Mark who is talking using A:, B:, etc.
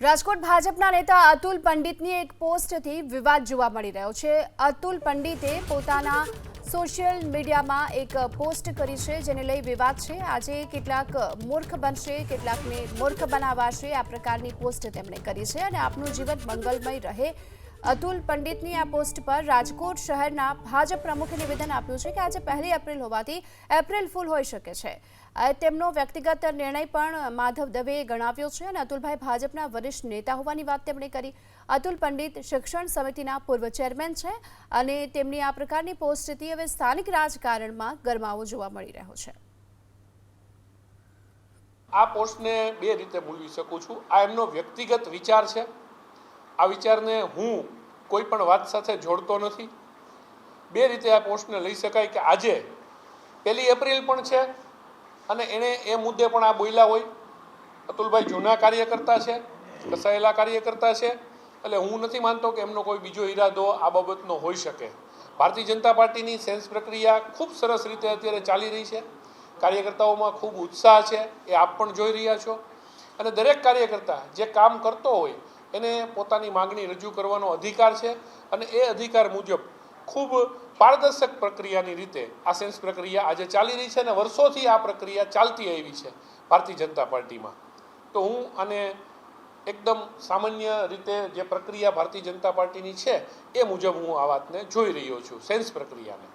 A: રાજકોટ ભાજપના નેતા અતુલ પંડિતની એક પોસ્ટથી વિવાદ જોવા મળી રહ્યો છે। અતુલ પંડિતે પોતાના સોશિયલ મીડિયામાં એક પોસ્ટ કરી છે, જેને લઈ વિવાદ છે। આજે કેટલાક મૂર્ખ બનશે, કેટલાકને મૂર્ખ બનાવાશે, આ પ્રકારની પોસ્ટ તેમણે કરી છે અને આપનું જીવન મંગલમય રહે। અતુલ પંડિતની આ પોસ્ટ પર રાજકોટ શહેરના ભાજપ પ્રમુખે નિવેદન આપ્યું છે કે આજે 1 એપ્રિલ હોવાથી એપ્રિલ ફૂલ હોઈ શકે છે। તેમનો વ્યક્તિગત નિર્ણય પણ માધવ દવેએ ગણાવ્યો છે અને અતુલભાઈ ભાજપના વરિષ્ઠ નેતા હોવાની વાત તેમણે કરી। અતુલ પંડિત શિક્ષણ સમિતિના પૂર્વ ચેરમેન છે અને તેમની આ પ્રકારની પોસ્ટથી હવે સ્થાનિક રાજકારણમાં ગરમાવો જોવા મળી રહ્યો છે।
B: આ પોસ્ટને બે રીતે બોલવી શકું છું। આ એમનો વ્યક્તિગત વિચાર છે। આ વિચારને હું કોઈ પણ વાત સાથે જોડતો નથી। બે રીતે આ પોસ્ટને લઈ શકાય કે આજે 1 એપ્રિલ પણ છે અને એણે એ મુદ્દે પણ આ બોલ્યા હોય। અતુલભાઈ જૂના કાર્યકર્તા છે, કસાયેલા કાર્યકર્તા છે, એટલે હું નથી માનતો કે એમનો કોઈ બીજો ઈરાદો આ બાબતનો હોઈ શકે। ભારતીય જનતા પાર્ટીની સેન્સ પ્રક્રિયા ખૂબ સરસ રીતે અત્યારે ચાલી રહી છે। કાર્યકર્તાઓમાં ખૂબ ઉત્સાહ છે, એ આપ પણ જોઈ રહ્યા છો અને દરેક કાર્યકર્તા જે કામ કરતો હોય એને પોતાની માગણી રજૂ કરવાનો અધિકાર છે અને એ અધિકાર મુજબ ખૂબ પારદર્શક પ્રક્રિયાની રીતે આ સેન્સ પ્રક્રિયા આજે ચાલી રહી છે અને વર્ષોથી આ પ્રક્રિયા ચાલતી આવી છે ભારતીય જનતા પાર્ટીમાં। તો હું આને એકદમ સામાન્ય રીતે જે પ્રક્રિયા ભારતીય જનતા પાર્ટીની છે એ મુજબ હું આ વાતને જોઈ રહ્યો છું, સેન્સ પ્રક્રિયાને।